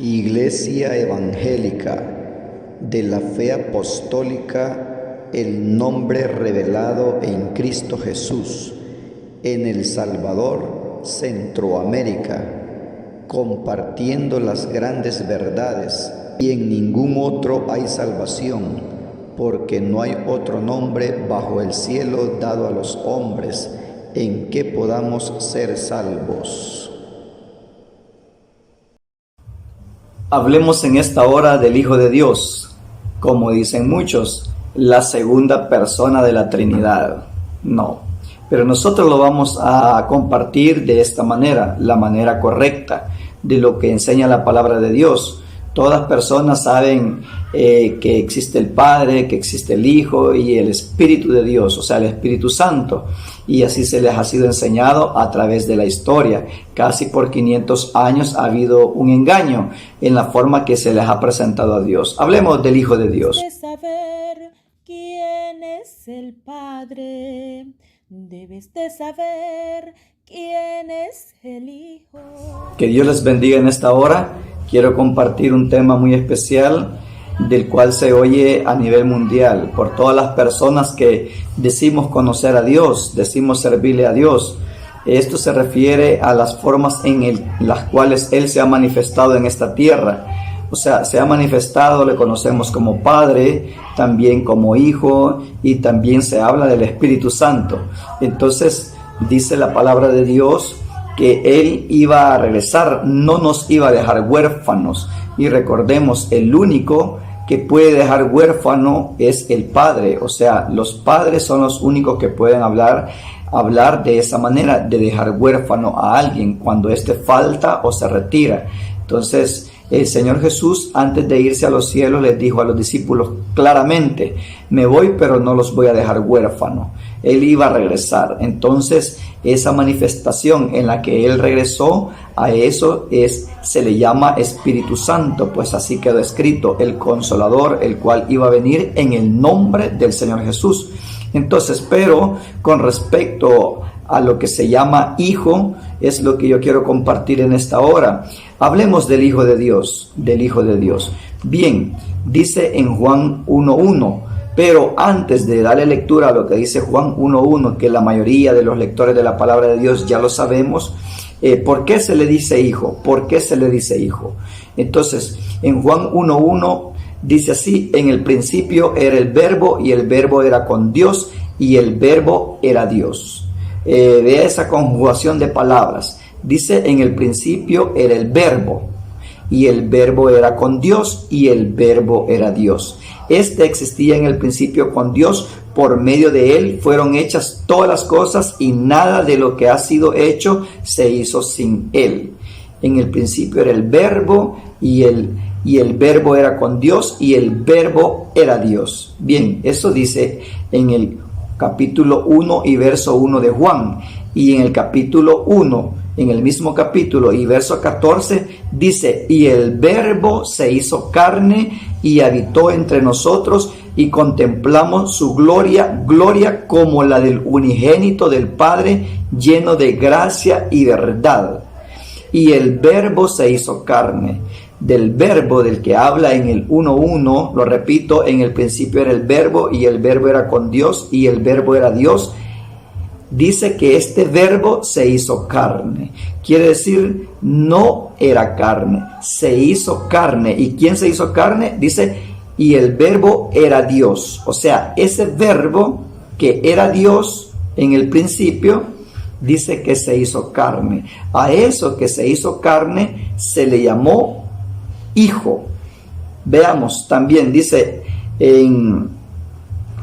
Iglesia Evangélica de la Fe Apostólica, el nombre revelado en Cristo Jesús, en El Salvador, Centroamérica, compartiendo las grandes verdades, y en ningún otro hay salvación, porque no hay otro nombre bajo el cielo dado a los hombres en que podamos ser salvos. Hablemos en esta hora del Hijo de Dios, como dicen muchos, la segunda persona de la Trinidad. No, pero nosotros lo vamos a compartir de esta manera, la manera correcta de lo que enseña la palabra de Dios. Todas personas saben que existe el Padre, que existe el Hijo y el Espíritu de Dios, o sea, el Espíritu Santo. Y así se les ha sido enseñado a través de la historia. Casi por 500 años ha habido un engaño en la forma que se les ha presentado a Dios. Hablemos del Hijo de Dios. Debes saber quién es el Padre. Debes de saber quién es el Hijo. Que Dios les bendiga en esta hora. Quiero compartir un tema muy especial del cual se oye a nivel mundial por todas las personas que decimos conocer a Dios, decimos servirle a Dios. Esto se refiere a las formas en las cuales Él se ha manifestado en esta tierra. O sea, se ha manifestado, le conocemos como Padre, también como Hijo, y también se habla del Espíritu Santo. Entonces, dice la palabra de Dios que Él iba a regresar, no nos iba a dejar huérfanos. Y recordemos, el único que puede dejar huérfano es el Padre. O sea, los padres son los únicos que pueden hablar de esa manera, de dejar huérfano a alguien cuando éste falta o se retira. Entonces, el Señor Jesús, antes de irse a los cielos, les dijo a los discípulos claramente: me voy, pero no los voy a dejar huérfanos. Él iba a regresar. Entonces, esa manifestación en la que Él regresó, a eso se le llama Espíritu Santo, pues así quedó escrito: el Consolador, el cual iba a venir en el nombre del Señor Jesús. Entonces, pero con respecto a lo que se llama Hijo, es lo que yo quiero compartir en esta hora. Hablemos del Hijo de Dios, del Hijo de Dios. Bien, dice en Juan 1:1, pero antes de darle lectura a lo que dice Juan 1:1, que la mayoría de los lectores de la palabra de Dios ya lo sabemos, ¿por qué se le dice Hijo? ¿Por qué se le dice Hijo? Entonces, en Juan 1:1 dice así: en el principio era el Verbo, y el Verbo era con Dios, y el Verbo era Dios. Vea esa conjugación de palabras. Dice: en el principio era el Verbo, y el Verbo era con Dios, y el Verbo era Dios. Este existía en el principio con Dios, por medio de Él fueron hechas todas las cosas, y nada de lo que ha sido hecho se hizo sin Él. En el principio era el Verbo, y el Verbo era con Dios, y el Verbo era Dios. Bien, eso dice en el capítulo 1 y verso 1 de Juan. Y en el capítulo 1, en el mismo capítulo y verso 14, dice: y el Verbo se hizo carne y habitó entre nosotros, y contemplamos su gloria, gloria como la del unigénito del Padre, lleno de gracia y verdad. Y el Verbo se hizo carne. Del Verbo del que habla en el 1:1, lo repito: en el principio era el Verbo, y el Verbo era con Dios, y el Verbo era Dios. Dice que este Verbo se hizo carne. Quiere decir, no era carne, se hizo carne. ¿Y quién se hizo carne? Dice: y el Verbo era Dios. O sea, ese Verbo que era Dios en el principio, dice que se hizo carne. A eso que se hizo carne se le llamó Hijo. Veamos, también dice en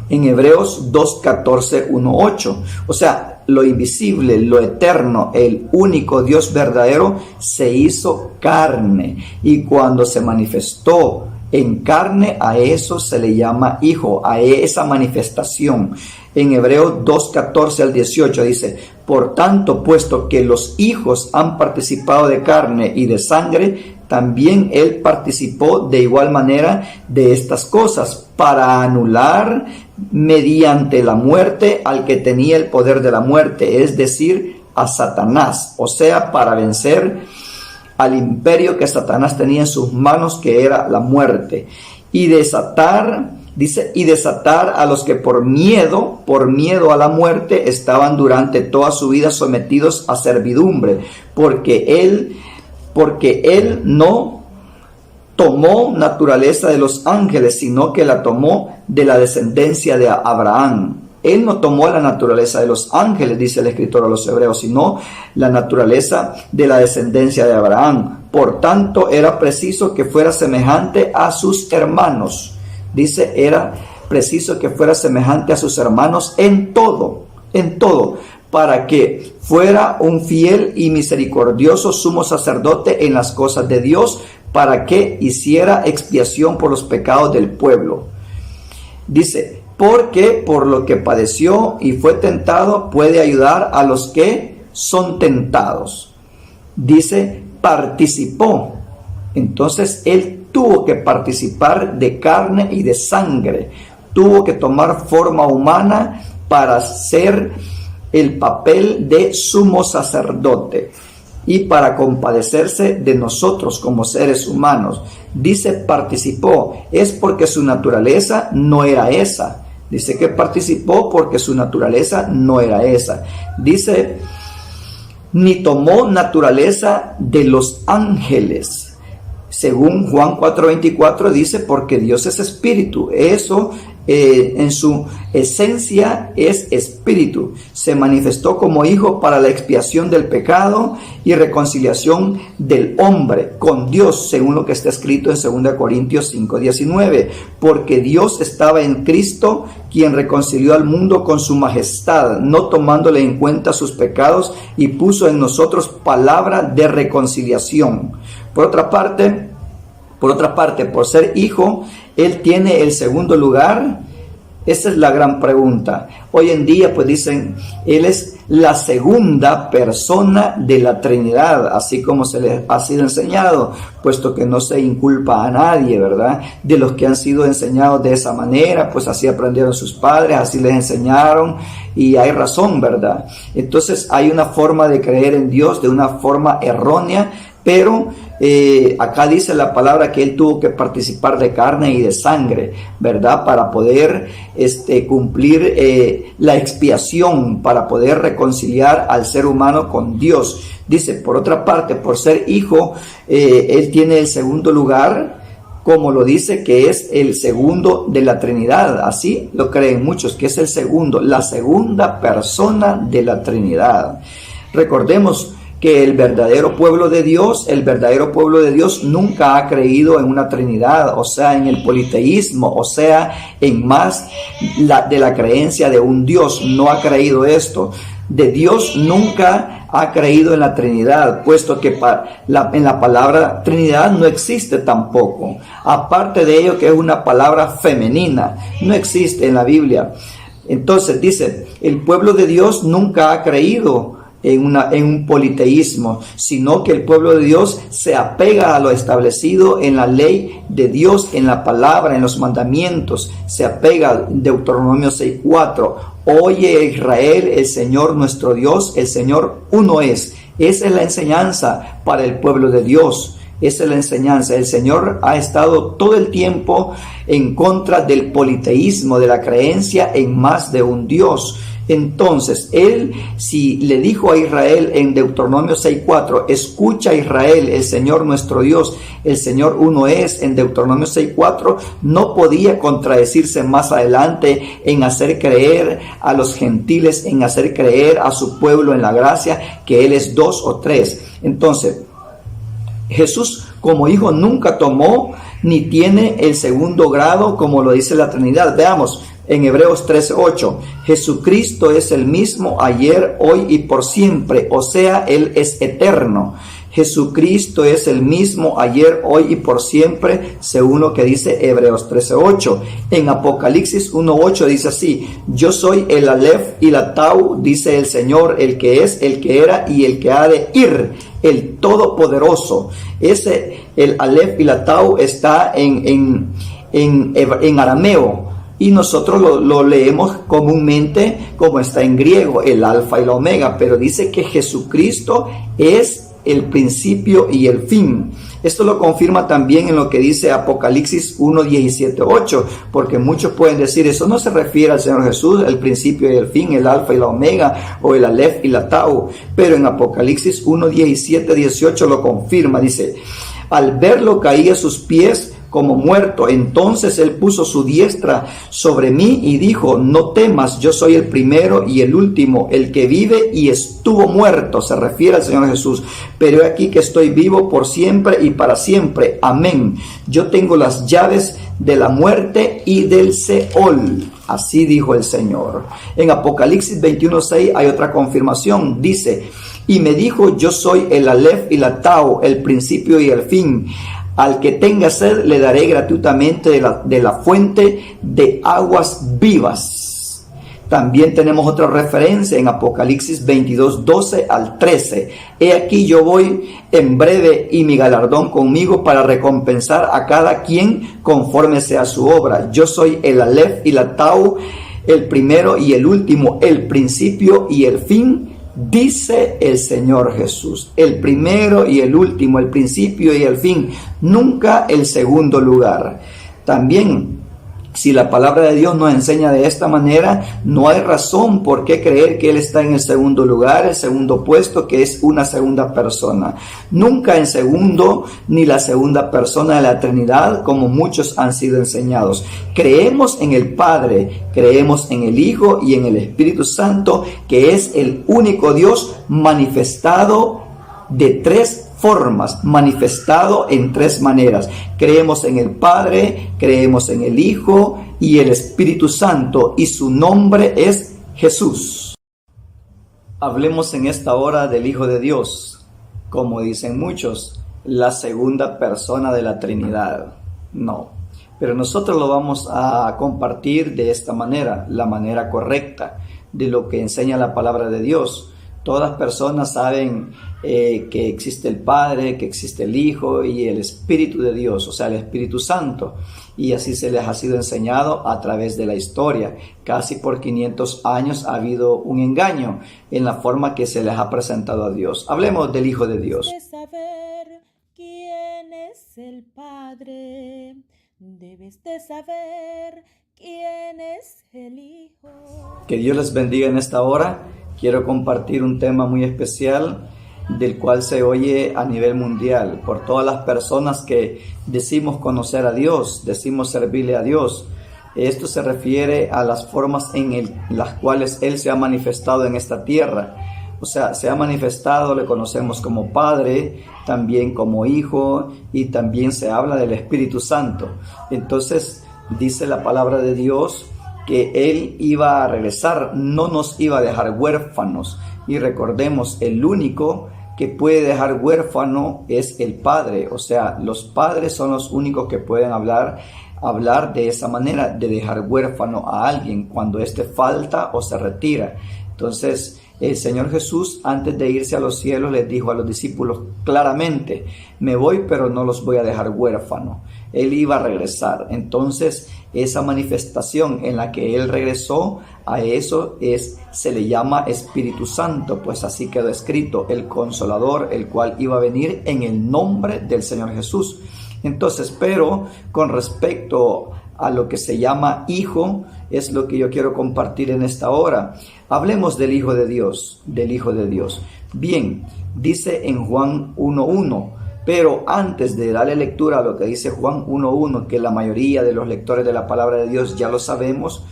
Hebreos 2:14, 1:8. O sea, lo invisible, lo eterno, el único Dios verdadero se hizo carne. Y cuando se manifestó en carne, a eso se le llama Hijo, a esa manifestación. En Hebreos 2:14 al 18 dice: por tanto, puesto que los hijos han participado de carne y de sangre, también Él participó de igual manera de estas cosas, para anular mediante la muerte al que tenía el poder de la muerte, es decir, a Satanás. O sea, para vencer al imperio que Satanás tenía en sus manos, que era la muerte, y desatar a los que por miedo a la muerte estaban durante toda su vida sometidos a servidumbre, porque él no tomó naturaleza de los ángeles, sino que la tomó de la descendencia de Abraham. Él no tomó la naturaleza de los ángeles, dice el escritor a los Hebreos, sino la naturaleza de la descendencia de Abraham. Por tanto, era preciso que fuera semejante a sus hermanos. Dice, era preciso que fuera semejante a sus hermanos en todo, para que fuera un fiel y misericordioso sumo sacerdote en las cosas de Dios, para que hiciera expiación por los pecados del pueblo. Dice, porque por lo que padeció y fue tentado, puede ayudar a los que son tentados. Dice, participó. Entonces, él tuvo que participar de carne y de sangre. Tuvo que tomar forma humana para hacer el papel de sumo sacerdote y para compadecerse de nosotros como seres humanos. Dice participó, es porque su naturaleza no era esa. Dice que participó porque su naturaleza no era esa. Dice, ni tomó naturaleza de los ángeles. Según Juan 4:24 dice, porque Dios es espíritu. Eso en su esencia es espíritu. Se manifestó como hijo para la expiación del pecado y reconciliación del hombre con Dios, según lo que está escrito en 2 Corintios 5:19. Porque Dios estaba en Cristo, quien reconcilió al mundo con su majestad, no tomándole en cuenta sus pecados, y puso en nosotros palabra de reconciliación. Por otra parte, por ser hijo, él tiene el segundo lugar. Esa es la gran pregunta. Hoy en día, pues dicen, él es la segunda persona de la Trinidad, así como se les ha sido enseñado, puesto que no se inculpa a nadie, ¿verdad? De los que han sido enseñados de esa manera, pues así aprendieron sus padres, así les enseñaron, y hay razón, ¿verdad? Entonces hay una forma de creer en Dios de una forma errónea, pero acá dice la palabra que él tuvo que participar de carne y de sangre, ¿verdad? Para poder cumplir la expiación, para poder reconciliar al ser humano con Dios. Dice, por otra parte, por ser hijo, él tiene el segundo lugar, como lo dice, que es el segundo de la Trinidad. Así lo creen muchos, que es el segundo, la segunda persona de la Trinidad. Recordemos que el verdadero pueblo de Dios nunca ha creído en una Trinidad, o sea, en el politeísmo, o sea, en más de la creencia de un Dios. No ha creído esto. De Dios nunca ha creído en la Trinidad, puesto que en la palabra Trinidad no existe tampoco. Aparte de ello, que es una palabra femenina, no existe en la Biblia. Entonces dice, el pueblo de Dios nunca ha creído en un politeísmo, sino que el pueblo de Dios se apega a lo establecido en la ley de Dios, en la palabra, en los mandamientos. Se apega, Deuteronomio 6:4. Oye Israel, el Señor nuestro Dios, el Señor uno es. Esa es la enseñanza para el pueblo de Dios. Esa es la enseñanza. El Señor ha estado todo el tiempo en contra del politeísmo, de la creencia en más de un Dios. Entonces, él, si le dijo a Israel en Deuteronomio 6:4, escucha Israel, el Señor nuestro Dios, el Señor uno es, en Deuteronomio 6:4, no podía contradecirse más adelante en hacer creer a los gentiles, en hacer creer a su pueblo en la gracia, que Él es dos o tres. Entonces, Jesús como hijo nunca tomó ni tiene el segundo grado, como lo dice la Trinidad. Veamos. En Hebreos 13:8, Jesucristo es el mismo ayer, hoy y por siempre, o sea, Él es eterno. Jesucristo es el mismo ayer, hoy y por siempre, según lo que dice Hebreos 13:8. En Apocalipsis 1:8 dice así, yo soy el Aleph y la Tau, dice el Señor, el que es, el que era y el que ha de ir, el Todopoderoso. El Aleph y la Tau está en arameo. Y nosotros lo leemos comúnmente como está en griego, el alfa y la omega, pero dice que Jesucristo es el principio y el fin. Esto lo confirma también en lo que dice Apocalipsis 1, 17, 8, porque muchos pueden decir, eso no se refiere al Señor Jesús, el principio y el fin, el alfa y la omega, o el alef y la tau, pero en Apocalipsis 1, 17, 18 lo confirma, dice, al verlo caí a sus pies como muerto. Entonces él puso su diestra sobre mí y dijo, no temas, yo soy el primero y el último, el que vive y estuvo muerto. Se refiere al Señor Jesús. Pero he aquí que estoy vivo por siempre y para siempre. Amén. Yo tengo las llaves de la muerte y del Seol. Así dijo el Señor. En Apocalipsis 21:6 hay otra confirmación. Dice, y me dijo, yo soy el alef y la tau, el principio y el fin. Al que tenga sed le daré gratuitamente de la fuente de aguas vivas. También tenemos otra referencia en Apocalipsis 22:12 al 13. He aquí yo voy en breve y mi galardón conmigo para recompensar a cada quien conforme sea su obra. Yo soy el alef y la tau, el primero y el último, el principio y el fin. Dice el Señor Jesús, el primero y el último, el principio y el fin, nunca el segundo lugar. También, si la palabra de Dios nos enseña de esta manera, no hay razón por qué creer que Él está en el segundo lugar, el segundo puesto, que es una segunda persona. Nunca en segundo, ni la segunda persona de la Trinidad, como muchos han sido enseñados. Creemos en el Padre, creemos en el Hijo y en el Espíritu Santo, que es el único Dios manifestado de tres formas, manifestado en tres maneras. Creemos en el Padre, creemos en el Hijo y el Espíritu Santo, y su nombre es Jesús. Hablemos en esta hora del Hijo de Dios, como dicen muchos, la segunda persona de la Trinidad. No, pero nosotros lo vamos a compartir de esta manera, la manera correcta de lo que enseña la palabra de Dios. Todas personas saben que existe el Padre, que existe el Hijo y el Espíritu de Dios, o sea, el Espíritu Santo. Y así se les ha sido enseñado a través de la historia. Casi por 500 años ha habido un engaño en la forma que se les ha presentado a Dios. Hablemos del Hijo de Dios. Debes saber quién es el Padre. Debes de saber quién es el Hijo. Que Dios les bendiga en esta hora. Quiero compartir un tema muy especial del cual se oye a nivel mundial por todas las personas que decimos conocer a Dios, decimos servirle a Dios. Esto se refiere a las formas en las cuales Él se ha manifestado en esta tierra. O sea, se ha manifestado, le conocemos como Padre, también como Hijo, y también se habla del Espíritu Santo. Entonces, dice la palabra de Dios que Él iba a regresar, no nos iba a dejar huérfanos. Y recordemos, el único que puede dejar huérfano es el Padre. O sea, los padres son los únicos que pueden hablar de esa manera, de dejar huérfano a alguien cuando éste falta o se retira. Entonces, el Señor Jesús, antes de irse a los cielos, les dijo a los discípulos claramente, me voy, pero no los voy a dejar huérfanos. Él iba a regresar. Entonces, esa manifestación en la que Él regresó, a eso se le llama Espíritu Santo, pues así quedó escrito, el Consolador, el cual iba a venir en el nombre del Señor Jesús. Entonces, pero con respecto a lo que se llama Hijo, es lo que yo quiero compartir en esta hora. Hablemos del Hijo de Dios, del Hijo de Dios. Bien, dice en Juan 1:1, pero antes de darle lectura a lo que dice Juan 1:1, que la mayoría de los lectores de la palabra de Dios ya lo sabemos,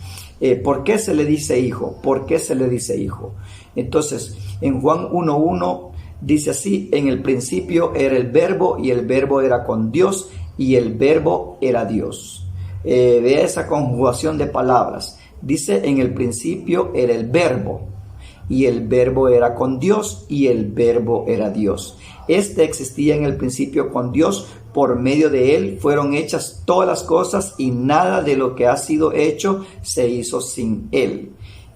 ¿por qué se le dice Hijo? ¿Por qué se le dice Hijo? Entonces, en Juan 1:1 dice así, en el principio era el Verbo y el Verbo era con Dios y el Verbo era Dios. Vea esa conjugación de palabras. Dice, en el principio era el Verbo y el Verbo era con Dios y el Verbo era Dios. Este existía en el principio con Dios, por medio de Él fueron hechas todas las cosas y nada de lo que ha sido hecho se hizo sin Él.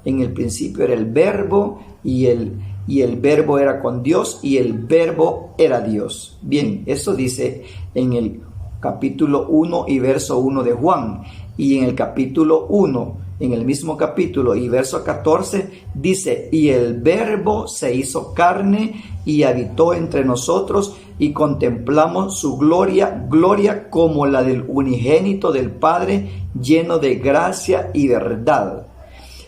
En el principio era el Verbo y el Verbo era con Dios y el Verbo era Dios. Bien, eso dice en el capítulo 1 y verso 1 de Juan. Y en el capítulo 1 en el mismo capítulo y verso 14, dice: y el Verbo se hizo carne y habitó entre nosotros, y contemplamos su gloria, gloria como la del unigénito del Padre, lleno de gracia y verdad.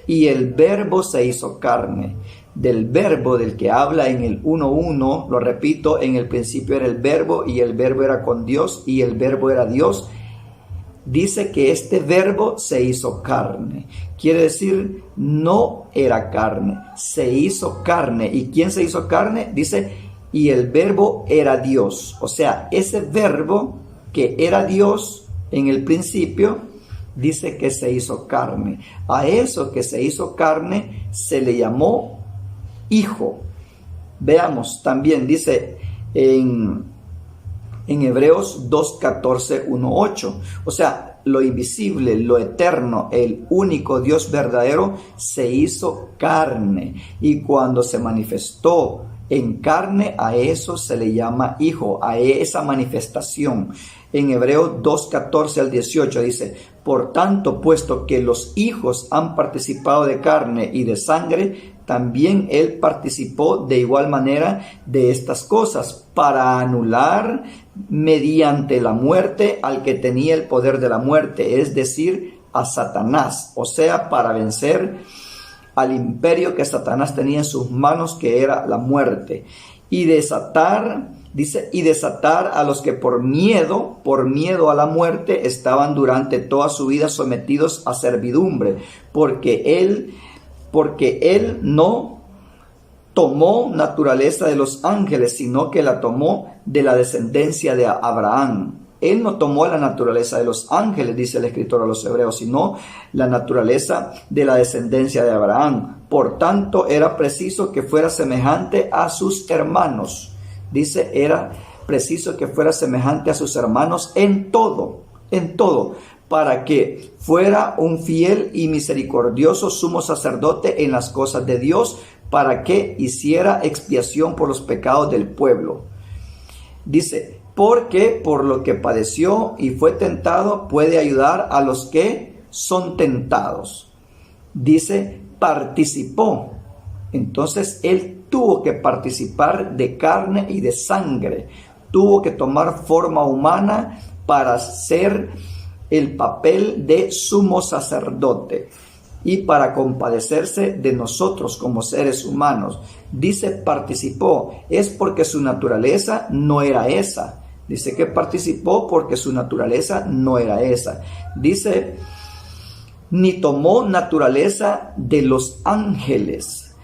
Y el Verbo se hizo carne. Del Verbo del que habla en el 1:1, lo repito, en el principio era el Verbo, y el Verbo era con Dios, y el Verbo era Dios. Dice que este Verbo se hizo carne. Quiere decir, no era carne, se hizo carne. ¿Y quién se hizo carne? Dice, y el Verbo era Dios. O sea, ese Verbo que era Dios en el principio, dice que se hizo carne. A eso que se hizo carne se le llamó Hijo. Veamos, también dice en Hebreos 2:14, 1:8. O sea, lo invisible, lo eterno, el único Dios verdadero se hizo carne. Y cuando se manifestó en carne, a eso se le llama Hijo, a esa manifestación. En Hebreos 2:14 al 18 dice: por tanto, puesto que los hijos han participado de carne y de sangre, también él participó de igual manera de estas cosas, para anular mediante la muerte al que tenía el poder de la muerte, es decir, a Satanás. O sea, para vencer al imperio que Satanás tenía en sus manos, que era la muerte. Y desatar, dice, y desatar a los que por miedo a la muerte estaban durante toda su vida sometidos a servidumbre, porque él no tomó naturaleza de los ángeles, sino que la tomó de la descendencia de Abraham. Él no tomó la naturaleza de los ángeles, dice el escritor a los Hebreos, sino la naturaleza de la descendencia de Abraham. Por tanto, era preciso que fuera semejante a sus hermanos. Dice, era preciso que fuera semejante a sus hermanos en todo, para que fuera un fiel y misericordioso sumo sacerdote en las cosas de Dios, para que hiciera expiación por los pecados del pueblo. Dice, porque por lo que padeció y fue tentado, puede ayudar a los que son tentados. Dice, participó. Entonces, él tuvo que participar de carne y de sangre. Tuvo que tomar forma humana para ser el papel de sumo sacerdote y para compadecerse de nosotros como seres humanos. Dice participó, es porque su naturaleza no era esa. Dice que participó porque su naturaleza no era esa. Dice, ni tomó naturaleza de los ángeles.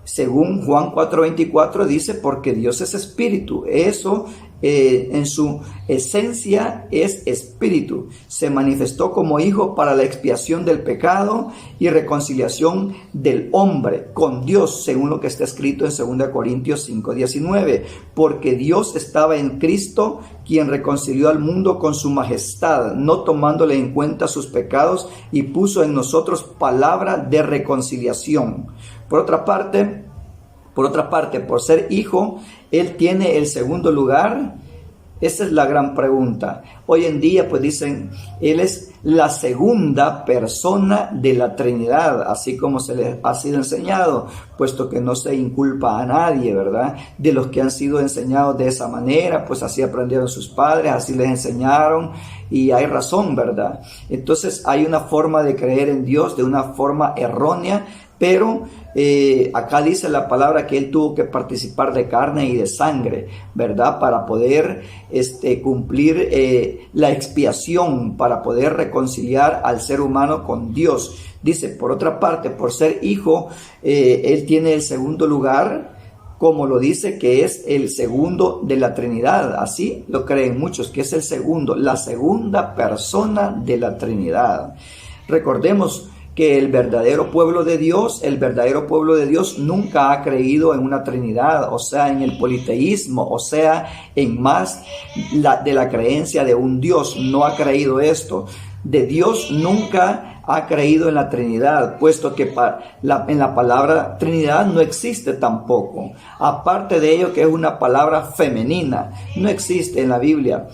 Según Juan 4:24 dice, porque Dios es espíritu. Eso en su esencia es espíritu. Se manifestó como hijo para la expiación del pecado y reconciliación del hombre con Dios, según lo que está escrito en 2 Corintios 5:19. Porque Dios estaba en Cristo, quien reconcilió al mundo con su majestad, no tomándole en cuenta sus pecados, y puso en nosotros palabra de reconciliación. Por otra parte, por ser hijo, él tiene el segundo lugar. Esa es la gran pregunta. Hoy en día, pues dicen, él es la segunda persona de la Trinidad, así como se les ha sido enseñado, puesto que no se inculpa a nadie, ¿verdad? De los que han sido enseñados de esa manera, pues así aprendieron sus padres, así les enseñaron, y hay razón, ¿verdad? Entonces hay una forma de creer en Dios de una forma errónea, pero acá dice la palabra que él tuvo que participar de carne y de sangre, ¿verdad? Para poder cumplir la expiación, para poder reconciliar al ser humano con Dios. Dice, por otra parte, por ser hijo, él tiene el segundo lugar, como lo dice, que es el segundo de la Trinidad. Así lo creen muchos, que es el segundo, la segunda persona de la Trinidad. Recordemos que el verdadero pueblo de Dios nunca ha creído en una Trinidad, o sea, en el politeísmo, o sea, en más de la creencia de un Dios. No ha creído esto. De Dios nunca ha creído en la Trinidad, puesto que en la palabra Trinidad no existe tampoco. Aparte de ello, que es una palabra femenina, no existe en la Biblia.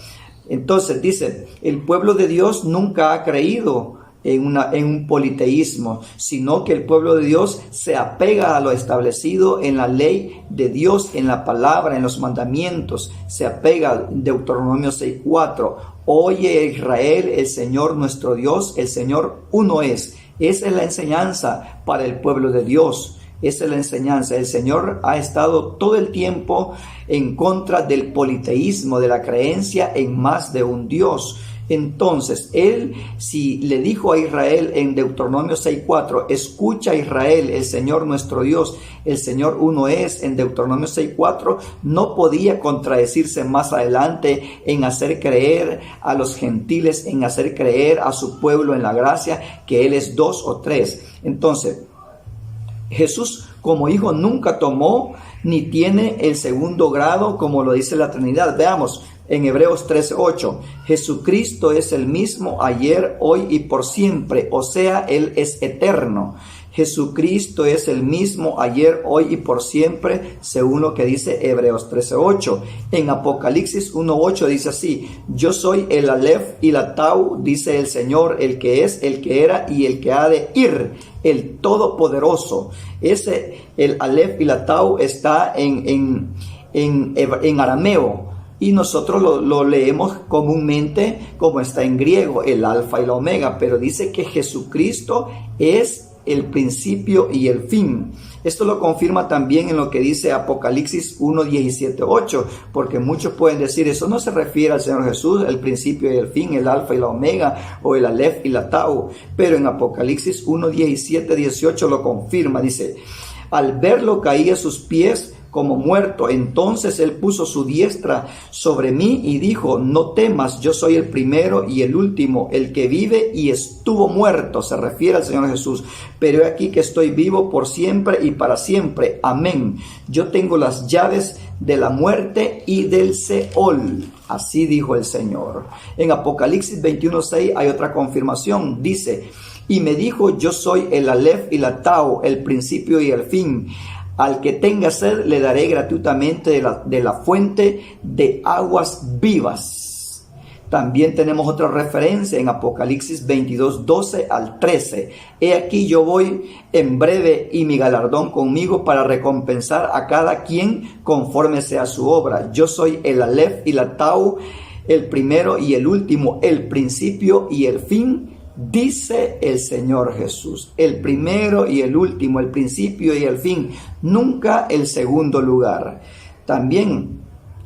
Entonces dice, el pueblo de Dios nunca ha creído en un politeísmo, sino que el pueblo de Dios se apega a lo establecido en la ley de Dios, en la palabra, en los mandamientos. Se apega, Deuteronomio 6:4. Oye Israel, el Señor nuestro Dios, el Señor uno es. Esa es la enseñanza para el pueblo de Dios. Esa es la enseñanza. El Señor ha estado todo el tiempo en contra del politeísmo, de la creencia en más de un Dios. Entonces, Él, si le dijo a Israel en Deuteronomio 6:4, escucha Israel, el Señor nuestro Dios, el Señor uno es, en Deuteronomio 6:4, no podía contradecirse más adelante en hacer creer a los gentiles, en hacer creer a su pueblo en la gracia, que Él es dos o tres. Entonces, Jesús como hijo nunca tomó ni tiene el segundo grado como lo dice la Trinidad. Veamos en Hebreos 13:8, Jesucristo es el mismo ayer, hoy y por siempre, o sea, Él es eterno. Jesucristo es el mismo ayer, hoy y por siempre, según lo que dice Hebreos 13:8. En Apocalipsis 1:8 dice así, yo soy el Aleph y la Tau, dice el Señor, el que es, el que era y el que ha de ir, el Todopoderoso. El Aleph y la Tau está en arameo. Y nosotros lo leemos comúnmente como está en griego, el alfa y la omega, pero dice que Jesucristo es el principio y el fin. Esto lo confirma también en lo que dice Apocalipsis 1:17-8, porque muchos pueden decir, eso no se refiere al Señor Jesús, el principio y el fin, el alfa y la omega, o el Aleph y la Tau, pero en Apocalipsis 1:17-18 lo confirma, dice, al verlo caí a sus pies como muerto. Entonces él puso su diestra sobre mí y dijo, no temas, yo soy el primero y el último, el que vive y estuvo muerto. Se refiere al Señor Jesús. Pero he aquí que estoy vivo por siempre y para siempre. Amén. Yo tengo las llaves de la muerte y del Seol. Así dijo el Señor. En Apocalipsis 21:6 hay otra confirmación. Dice, y me dijo, yo soy el Aleph y la Tau, el principio y el fin. Al que tenga sed le daré gratuitamente de la fuente de aguas vivas. También tenemos otra referencia en Apocalipsis 22:12-13. He aquí yo voy en breve y mi galardón conmigo para recompensar a cada quien conforme sea su obra. Yo soy el Aleph y la Tau, el primero y el último, el principio y el fin. Dice el Señor Jesús, el primero y el último, el principio y el fin, nunca el segundo lugar. También,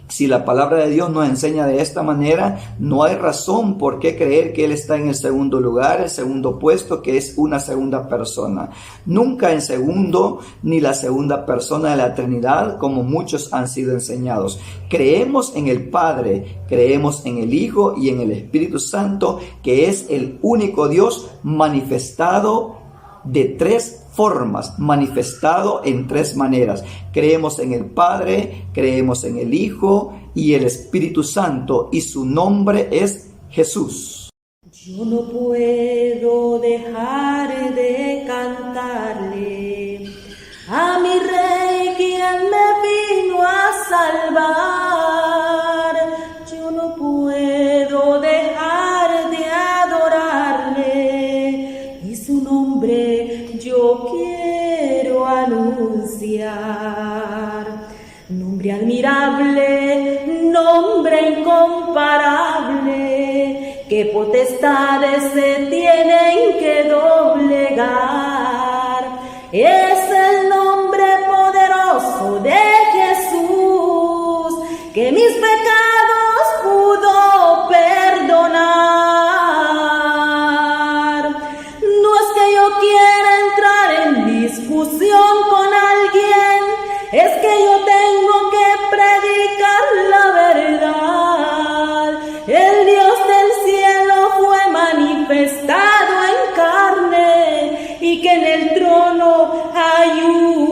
si la palabra de Dios nos enseña de esta manera, no hay razón por qué creer que Él está en el segundo lugar, el segundo puesto, que es una segunda persona. Nunca en segundo, ni la segunda persona de la Trinidad, como muchos han sido enseñados. Creemos en el Padre, creemos en el Hijo y en el Espíritu Santo, que es el único Dios manifestado de tres formas, manifestado en tres maneras. Creemos en el Padre, creemos en el Hijo y el Espíritu Santo, y su nombre es Jesús. Yo no puedo dejar de cantarle a mi Rey, quien me vino a salvar. Yo no puedo dejar de adorarle, y su nombre yo quiero anunciar. Nombre admirable, nombre incomparable, que potestades se tienen que doblegar. Es el nombre poderoso de Jesús, que mis pecados pudo perdonar. No es que yo quiera entrar en discusión con alguien, es que yo tengo que predicar la verdad. El Dios del cielo fue manifestado en carne, y que en el trono hay un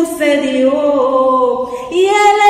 sucedió y el